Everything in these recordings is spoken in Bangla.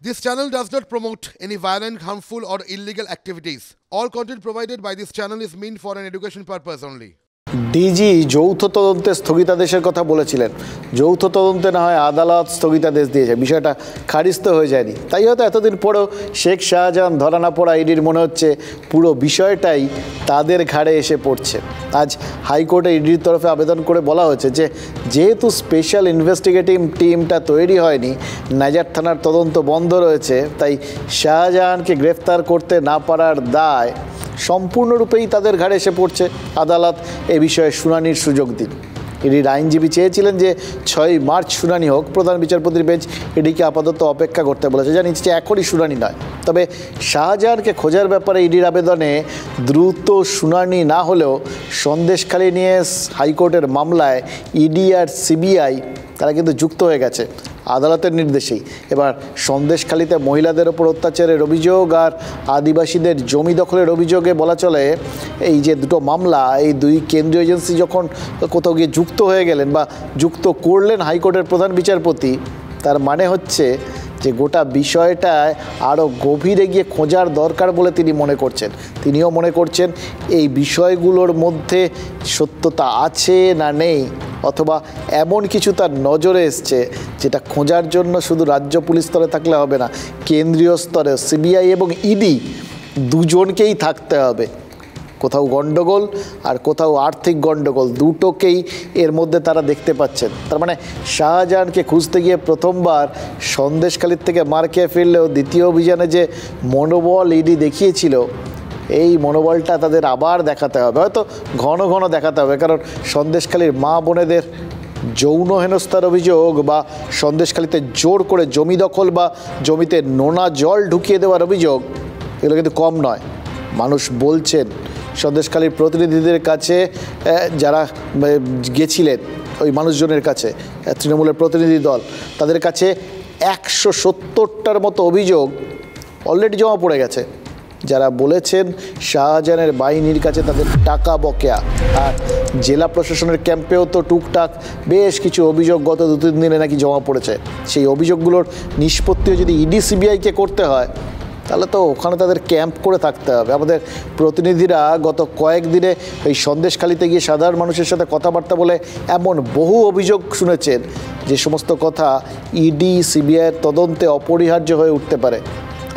This channel does not promote any violent, harmful, or illegal activities. All content provided by this channel is meant for an education purpose only. DG যৌথ তদন্তে স্থগিতাদেশের কথা বলেছিলেন। যৌথ তদন্তে না হয় আদালত স্থগিতাদেশ দিয়েছে, বিষয়টা খারিজ তো হয়ে যায়নি। তাই হয়তো এতদিন পরেও শেখ শাহজাহান ধরা না পড়া ইডির মনে হচ্ছে পুরো বিষয়টাই তাদের ঘাড়ে এসে পড়ছে। আজ হাইকোর্টে ইডির তরফে আবেদন করে বলা হয়েছে যে যেহেতু স্পেশাল ইনভেস্টিগেটিভ টিমটা তৈরি হয়নি, নাজার থানার তদন্ত বন্ধ রয়েছে, তাই শাহজাহানকে গ্রেফতার করতে না পারার দায় সম্পূর্ণরূপেই তাদের ঘাড়ে এসে পড়ছে। আদালত এ বিষয়ে শুনানির সুযোগ দিন। ইডির আইনজীবী চেয়েছিলেন যে 6 মার্চ শুনানি হোক। প্রধান বিচারপতির বেঞ্চ ইডিকে আপাতত অপেক্ষা করতে বলেছে, জানিয়েছে যে এখনই শুনানি নয়। তবে শাহজাহানকে খোঁজার ব্যাপারে ইডির আবেদনে দ্রুত শুনানি না হলেও সন্দেশখালী নিয়ে হাইকোর্টের মামলায় ইডি আর সিবিআই তারা কিন্তু যুক্ত হয়ে গেছে আদালতের নির্দেশেই। এবার সন্দেশখালীতে মহিলাদের ওপর অত্যাচারের অভিযোগ আর আদিবাসীদের জমি দখলের অভিযোগে বলা চলে এই যে দুটো মামলা, এই দুই কেন্দ্রীয় এজেন্সি যখন কোথাও গিয়ে যুক্ত হয়ে গেলেন বা যুক্ত করলেন হাইকোর্টের প্রধান বিচারপতি, তার মানে হচ্ছে যে গোটা বিষয়টায় আরও গভীরে গিয়ে খোঁজার দরকার বলে তিনি মনে করছেন। তিনিও মনে করছেন এই বিষয়গুলোর মধ্যে সত্যতা আছে না নেই, অথবা এমন কিছু তার নজরে এসছে যেটা খোঁজার জন্য শুধু রাজ্য পুলিশ স্তরে থাকলে হবে না, কেন্দ্রীয় স্তরে সিবিআই এবং ইডি দুজনকেই থাকতে হবে। কোথাও গণ্ডগোল আর কোথাও আর্থিক গণ্ডগোল, দুটোকেই এর মধ্যে তারা দেখতে পাচ্ছেন। তার মানে শাহজাহানকে খুঁজতে গিয়ে প্রথমবার সন্দেশখালীর থেকে মার খেয়ে ফিরলেও দ্বিতীয় অভিযানে যে মনোবল ইডি দেখিয়েছিল, এই মনোবলটা তাদের আবার দেখাতে হবে, হয়তো ঘন ঘন দেখাতে হবে। কারণ সন্দেশখালীর মা বোনেদের যৌন হেনস্থার অভিযোগ বা সন্দেশখালীতে জোর করে জমি দখল বা জমিতে নোনা জল ঢুকিয়ে দেওয়ার অভিযোগ, এগুলো কিন্তু কম নয়। মানুষ বলছেন, সন্দেশখালীর প্রতিনিধিদের কাছে যারা গেছিলেন, ওই মানুষজনের কাছে, তৃণমূলের প্রতিনিধি দল, তাদের কাছে 170টার মতো অভিযোগ অলরেডি জমা পড়ে গেছে। যারা বলেছেন শাহজাহানের বাহিনীর কাছে তাদের টাকা বকেয়া, আর জেলা প্রশাসনের ক্যাম্পেও তো টুকটাক বেশ কিছু অভিযোগ গত 2-3 দিনে নাকি জমা পড়েছে। সেই অভিযোগগুলোর নিষ্পত্তিও যদি ইডি সিবিআইকে করতে হয়, তাহলে তো ওখানে তাদের ক্যাম্প করে থাকতে হবে। আমাদের প্রতিনিধিরা গত কয়েকদিনে এই সন্দেশখালীতে গিয়ে সাধারণ মানুষের সাথে কথাবার্তা বলে এমন বহু অভিযোগ শুনেছেন যে সমস্ত কথা ইডি সিবিআইয়ের তদন্তে অপরিহার্য হয়ে উঠতে পারে।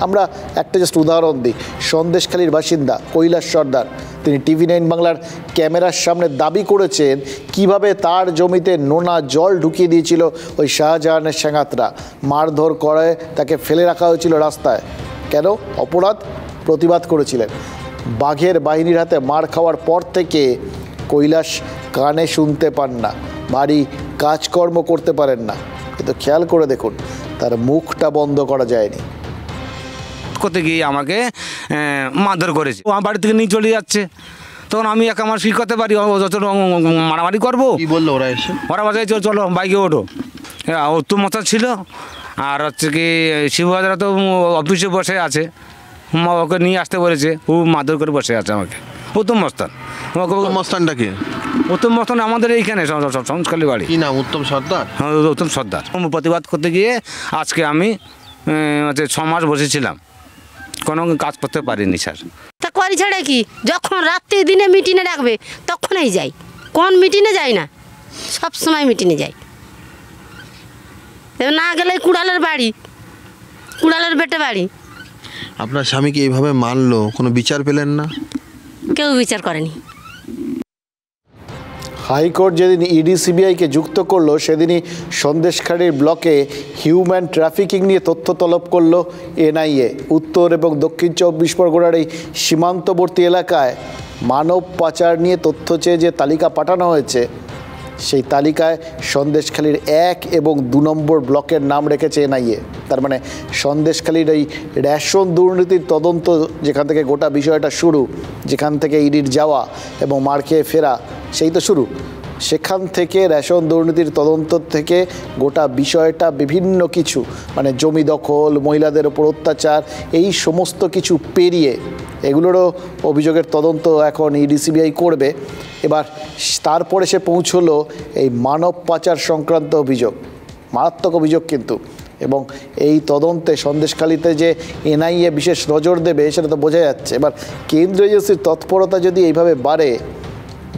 আমরা একটা জাস্ট উদাহরণ দিই। সন্দেশখালীর বাসিন্দা কৈলাস সর্দার, তিনি TV9 বাংলার ক্যামেরার সামনে দাবি করেছেন কিভাবে তার জমিতে নোনা জল ঢুকিয়ে দিয়েছিল ওই শাহজাহানের সেনাতরা, মারধর করে তাকে ফেলে রাখা হয়েছিল রাস্তায়। কেন? অপরাধ, প্রতিবাদ করেছিলেন। বাঘের বাহিনীর হাতে মার খাওয়ার পর থেকে কৈলাস কানে শুনতে পান না, বাড়ি কাজকর্ম করতে পারেন না, কিন্তু খেয়াল করে দেখুন তার মুখটা বন্ধ করা যায়নি। করতে গিয়ে আমাকে মারধর করেছে, আমার বাড়ি থেকে নিয়ে চলে যাচ্ছে। তখন আমি একা আমার ফি করতে পারি, মারামারি করবো। কি বললো ওরা এসে? ওরা বাজায় চলো বাইকে ওঠো, উত্তম মশা ছিল। আর হচ্ছে কি শিবহাজারা তো অফিসে বসে আছে, ওকে নিয়ে আসতে বলেছে, ও মারধর করে বসে আছে আমাকে। উত্তম মস্তান। উত্তম মস্তানটা কি? উত্তম মস্তান আমাদের এইখানে সংস্কালী বাড়ি। কি নাম? উত্তম সর্দার। হ্যাঁ, উত্তম সর্দার। প্রতিবাদ করতে গিয়ে আজকে আমি 6 মাস বসেছিলাম, কোনো কাজ করতে পারিনি স্যার। তা করি ছাড়া কি, যখন রাত্রি দিনে মিটিংয়ে ডাকবে তখনই যাই। কোন মিটিংয়ে যাই না, সব সময় মিটিংয়ে যাই। না গেলে কুড়ালের বাড়ি, কুড়ালের বেটে বাড়ি। আপনার স্বামীকে এইভাবে মানলো, কোনো বিচার পেলেন না? কেউ বিচার করেনি। হাইকোর্ট যেদিন ইডি সিবিআইকে যুক্ত করলো, সেদিনই সন্দেশখালীর ব্লকে হিউম্যান ট্রাফিকিং নিয়ে তথ্য তলব করলো এনআইএ। উত্তর এবং দক্ষিণ 24 পরগনার এই সীমান্তবর্তী এলাকায় মানব পাচার নিয়ে তথ্য চেয়ে যে তালিকা পাঠানো হয়েছে, সেই তালিকায় সন্দেশখালীর 1 এবং 2 নম্বর ব্লকের নাম রেখেছে এনআইএ। তার মানে সন্দেশখালীর এই রেশন দুর্নীতির তদন্ত, যেখান থেকে গোটা বিষয়টা শুরু, যেখান থেকে ইডির যাওয়া এবং মার খেয়ে ফেরা, সেই তো শুরু। সেখান থেকে রেশন দুর্নীতির তদন্ত থেকে গোটা বিষয়টা বিভিন্ন কিছু, মানে জমি দখল, মহিলাদের ওপর অত্যাচার, এই সমস্ত কিছু পেরিয়ে এগুলোরও অভিযোগের তদন্ত এখন ইডি সিবিআই করবে। এবার তারপরে সে পৌঁছলো এই মানব পাচার সংক্রান্ত অভিযোগ, মারাত্মক অভিযোগ। কিন্তু এবং এই তদন্তে সন্দেশখালিতে যে এনআইএ বিশেষ নজর দেবে সেটা তো বোঝা যাচ্ছে। এবার কেন্দ্রীয় এজেন্সির তৎপরতা যদি এইভাবে বাড়ে,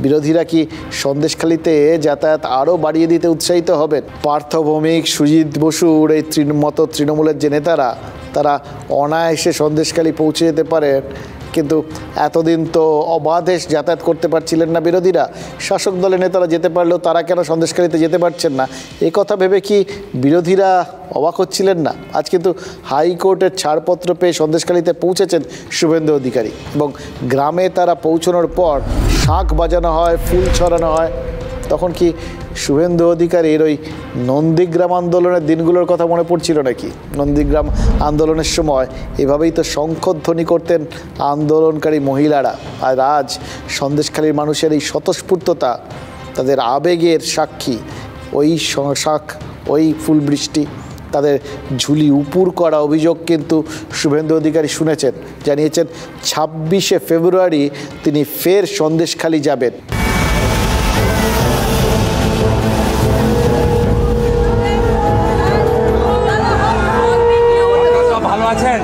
বিরোধীরা কি সন্দেশখালিতে যাতায়াত আরও বাড়িয়ে দিতে উৎসাহিত হবেন? পার্থ ভৌমিক, সুজিত বসুর এই মতো তৃণমূলের যে নেতারা, তারা অনায়াসে সন্দেশখালি পৌঁছে যেতে পারেন, কিন্তু এতদিন তো অবাধে যাতায়াত করতে পারছিলেন না বিরোধীরা। শাসক দলের নেতারা যেতে পারলেও তারা কেন সন্দেশখালিতে যেতে পারছেন না, এই কথা ভেবে কি বিরোধীরা অবাক হচ্ছিলেন না? আজ কিন্তু হাইকোর্টের ছাড়পত্র পেয়ে সন্দেশখালিতে পৌঁছেছেন শুভেন্দু অধিকারী, এবং গ্রামে তারা পৌঁছানোর পর শাঁখ বাজানো হয়, ফুল ছড়ানো হয়। তখন কি শুভেন্দু অধিকারীর ওই নন্দীগ্রাম আন্দোলনের দিনগুলোর কথা মনে পড়ছিল নাকি? নন্দীগ্রাম আন্দোলনের সময় এভাবেই তো শঙ্খধ্বনি করতেন আন্দোলনকারী মহিলারা। আর আজ সন্দেশখালীর মানুষের এই স্বতঃস্ফূর্ততা, তাদের আবেগের সাক্ষী ওই শাঁখ, ওই ফুল বৃষ্টি, তাদের ঝুলি উপুর করা অভিযোগ কিন্তু শুভেন্দু অধিকারী শুনেছেন। জানিয়েছেন 26শে ফেব্রুয়ারি তিনি ফের সন্দেশখালী যাবেন। ভালো আছেন?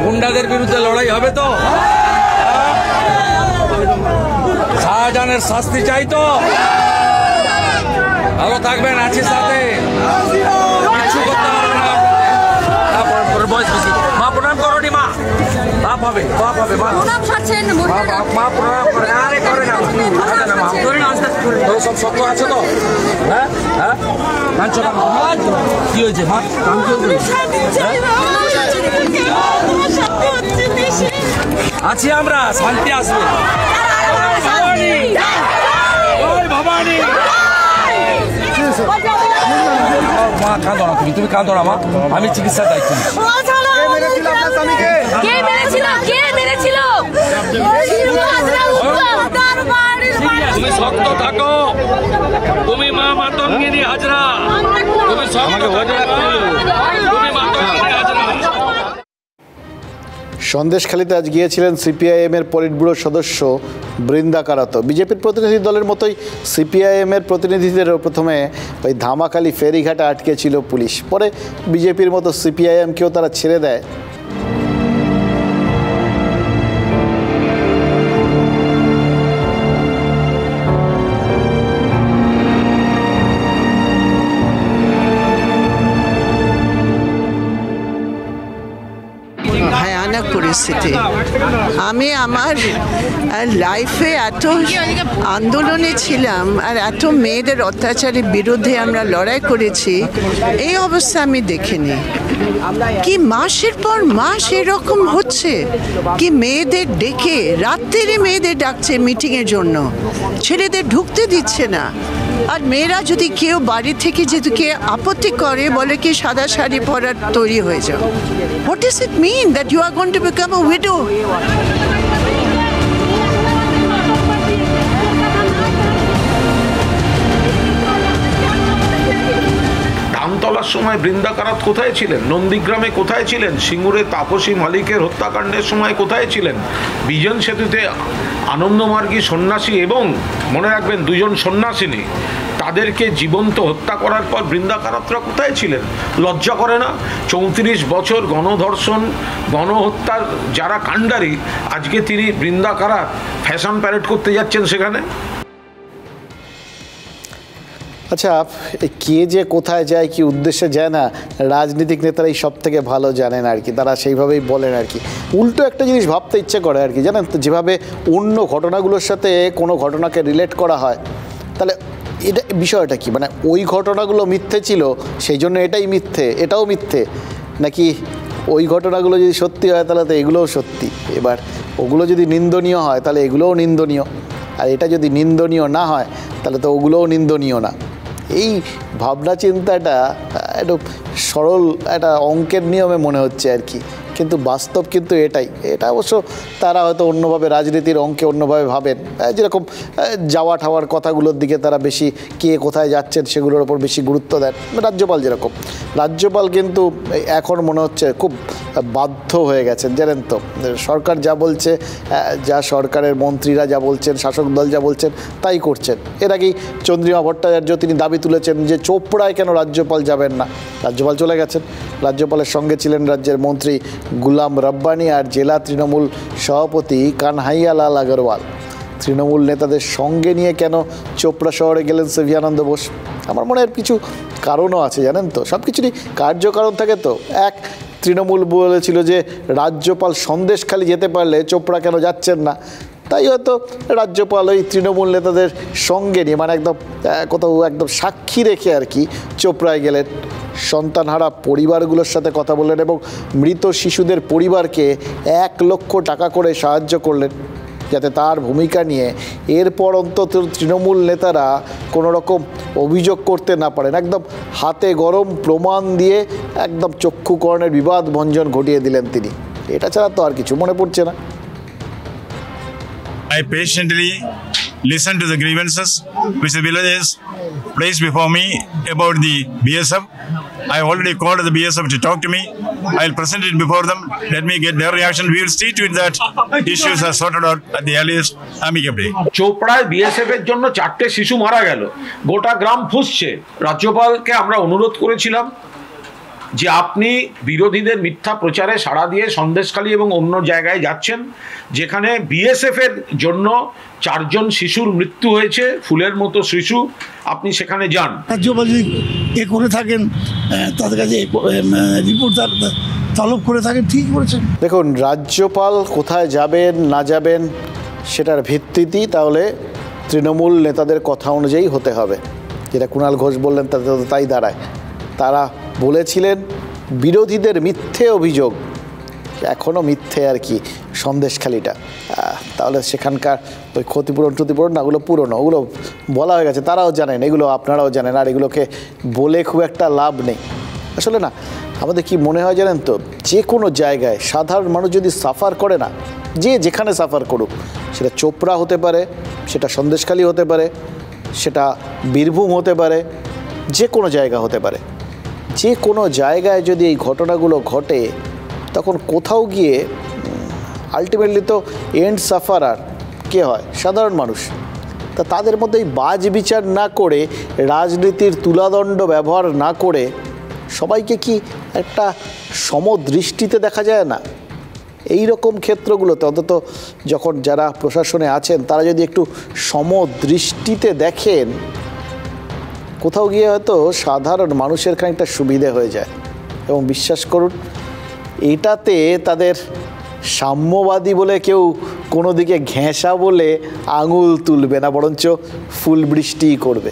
গুন্ডাদের বিরুদ্ধে লড়াই হবে তো? শাহজাহানের শাস্তি চাই তো? ভালো থাকবেন, আছি সাথে, কিছু করতে পারবে না। বয়স বেশি, মা প্রণাম করো নি, মা বাপ হবে, বাপ হবে, মা প্রণাম করে। আরে করে না, সব শক্ত আছে তো? হ্যাঁ হ্যাঁ, কি হয়েছে মা? আছি আমরা, শান্তি আসবে। ভবানী মা কাঁদো না, তুমি কাঁদো না মা, আমি চিকিৎসার দায়িত্ব নিচ্ছি। তুমি শক্ত থাকো, তুমি মা মাতঙ্গিনী হাজরা, তুমি শক্ত থাকো, তুমি মাতঙ্গিনী হাজরা। সন্দেশখালীতে আজ গিয়েছিলেন সিপিআইএমের পলিট ব্যুরো সদস্য বৃন্দা কারাত। বিজেপির প্রতিনিধি দলের মতোই সিপিআইএমের প্রতিনিধিদেরও প্রথমে ওই ধামাখালি ফেরিঘাটে আটকে ছিল পুলিশ, পরে বিজেপির মতো সিপিআইএমকেও তারা ছেড়ে দেয়। ভয়ানক পরিস্থিতি। আমি আমার লাইফে এত আন্দোলনে ছিলাম আর এত মেয়েদের অত্যাচারের বিরুদ্ধে আমরা লড়াই করেছি, এই অবস্থা আমি দেখিনি। কি মাসের পর মাস এরকম হচ্ছে, কি মেয়েদের ডেকে রাত্রে মেয়েদের ডাকছে মিটিংয়ের জন্য, ছেলেদের ঢুকতে দিচ্ছে না। আর মেয়েরা যদি কেউ বাড়ি থেকে যদি কেউ আপত্তি করে, বলে কি সাদা শাড়ি পরার তৈরি হয়ে যাও। What does it mean that you are going to become a widow? ধামতলার সময় বৃন্দা কারাত কোথায় ছিলেন? নন্দীগ্রামে কোথায় ছিলেন? সিঙ্গুরে তাপসী মালিকের হত্যাকাণ্ডের সময় কোথায় ছিলেন? বিজন সেতুতে আনন্দমার্গী সন্ন্যাসী এবং মনে রাখবেন 2জন সন্ন্যাসিনী, তাদেরকে জীবন্ত হত্যা করার পর বৃন্দা কারাতরা কোথায় ছিলেন? লজ্জা করে না? 34 বছর গণধর্ষণ, গণহত্যার যারা কাণ্ডারি, আজকে তিনি বৃন্দা কারাত ফ্যাশন প্যারেড করতে যাচ্ছেন সেখানে। আচ্ছা, কে যে কোথায় যায়, কি উদ্দেশ্যে যায় না, রাজনীতিক নেতারাই সব থেকে ভালো জানেন আর কি, তারা সেইভাবেই বলেন আর কি। উল্টো একটা জিনিস ভাবতে ইচ্ছে করে আর কি, জানেন তো, যেভাবে অন্য ঘটনাগুলোর সাথে কোনো ঘটনাকে রিলেট করা হয়, তাহলে এটা বিষয়টা কি, মানে ওই ঘটনাগুলো মিথ্যে ছিল সেই জন্য এটাই মিথ্যে, এটাও মিথ্যে, নাকি ওই ঘটনাগুলো যদি সত্যি হয় তাহলে তো এগুলোও সত্যি, এবার ওগুলো যদি নিন্দনীয় হয় তাহলে এগুলোও নিন্দনীয়, আর এটা যদি নিন্দনীয় না হয় তাহলে তো ওগুলোও নিন্দনীয় না। এই ভাবনা চিন্তাটা একটু সরল একটা অঙ্কের নিয়মে মনে হচ্ছে আর কি। কিন্তু বাস্তব কিন্তু এটাই। এটা অবশ্য তারা হয়তো অন্যভাবে রাজনীতির অঙ্কে অন্যভাবে ভাবেন, যেরকম যাওয়া ঠাওয়ার কথাগুলোর দিকে তারা বেশি, কে কোথায় যাচ্ছেন সেগুলোর ওপর বেশি গুরুত্ব দেন। রাজ্যপাল যেরকম, রাজ্যপাল কিন্তু এখন মনে হচ্ছে খুব বাধ্য হয়ে গেছেন, জানেন তো। সরকার যা বলছে, যা সরকারের মন্ত্রীরা যা বলছেন, শাসক দল যা বলছেন তাই করছেন। এর আগেই চন্দ্রিমা ভট্টাচার্য তিনি দাবি তুলেছেন যে চোপড়ায় কেন রাজ্যপাল যাবেন না। রাজ্যপাল চলে গেছেন, রাজ্যপালের সঙ্গে ছিলেন রাজ্যের মন্ত্রী গুলাম রব্বানি আর জেলা তৃণমূল সভাপতি কানহাইয়া লাল আগরওয়াল। তৃণমূল নেতাদের সঙ্গে নিয়ে কেন চোপড়া শহরে গেলেন সিভি আনন্দ বোস? আমার মনে হয় কিছু কারণও আছে, জানেন তো। সব কিছুরই কার্যকারণ থাকে তো। এক, তৃণমূল বলেছিল যে রাজ্যপাল সন্দেশখালি যেতে পারলে চোপড়া কেন যাচ্ছেন না, তাই হয়তো রাজ্যপাল ওই তৃণমূল নেতাদের সঙ্গে নিয়ে, মানে একদম কোথাও একদম সাক্ষী রেখে আর কি চোপড়ায় গেলেন। সন্তানহারা পরিবারগুলোর সাথে কথা বললেন এবং মৃত শিশুদের পরিবারকে 1 লক্ষ টাকা করে সাহায্য করলেন, যাতে তার ভূমিকা নিয়ে এরপর অন্তত তৃণমূল নেতারা কোনো রকম অভিযোগ করতে না পারেন। একদম হাতে গরম প্রমাণ দিয়ে একদম চক্ষুকর্ণের বিবাদ ভঞ্জন ঘটিয়ে দিলেন তিনি। এটা ছাড়া তো আর কিছু মনে পড়ছে না। I patiently listened to the grievances which the villagers placed before me about the BSF. I already called the BSF to talk to me. I'll present it before them. Let me get their reaction. We will see to it that issues are sorted out at the earliest amicably. চোপড়ায় বিএসএফ এর জন্য 4টে শিশু মারা গেল, গোটা গ্রাম ফুঁসছে। রাজ্যপালকে আমরা অনুরোধ করেছিলাম যে আপনি বিরোধীদের মিথ্যা প্রচারে সাড়া দিয়ে সন্দেশখালী এবং অন্য জায়গায় যাচ্ছেন, যেখানে বিএসএফ এর জন্য 4 জন শিশুর মৃত্যু হয়েছে, ফুলের মতো শিশু। আপনি সেখানে যান। রাজ্যপাল যদি করে থাকেন, তাদের কাছে রিপোর্ট তলব করে থাকেন, ঠিক করেছেন। দেখুন, রাজ্যপাল কোথায় যাবেন না যাবেন সেটার ভিত্তিতেই তাহলে তৃণমূল নেতাদের কথা অনুযায়ী হতে হবে। যেটা কুণাল ঘোষ বললেন তাতে তো তাই দাঁড়ায়। তারা বলেছিলেন বিরোধীদের মিথ্যে অভিযোগ, এখনও মিথ্যে আর কি সন্দেশখালিটা। তাহলে সেখানকার ওই ক্ষতিপূরণ না, ওগুলো পুরনো, ওগুলো বলা হয়ে গেছে, তারাও জানেন, এগুলো আপনারাও জানেন। আর এগুলোকে বলে খুব একটা লাভ নেই আসলে। না, আমাদের কি মনে হয় জানেন তো, যে কোনো জায়গায় সাধারণ মানুষ যদি সাফার করে না, যে যেখানে সাফার করুক, সেটা চোপড়া হতে পারে, সেটা সন্দেশখালি হতে পারে, সেটা বীরভূম হতে পারে, যে কোনো জায়গা হতে পারে, যে কোনো জায়গায় যদি এই ঘটনাগুলো ঘটে, তখন কোথাও গিয়ে আলটিমেটলি তো এন্ড সাফারার কে হয়? সাধারণ মানুষ। তা তাদের মধ্যে এই বাজ বিচার না করে, রাজনীতির তুলাদণ্ড ব্যবহার না করে সবাইকে কি একটা সমদৃষ্টিতে দেখা যায় না? এই রকম ক্ষেত্রগুলোতে অন্তত যখন যারা প্রশাসনে আছেন তারা যদি একটু সমদৃষ্টিতে দেখেন, কোথাও গিয়ে হয়তো সাধারণ মানুষের খানিকটা সুবিধে হয়ে যায়। এবং বিশ্বাস করুন, এটাতে তাদের সাম্যবাদী বলে কেউ কোনো দিকে ঘেঁষা বলে আঙুল তুলবে না, বরঞ্চ ফুল বৃষ্টিই করবে।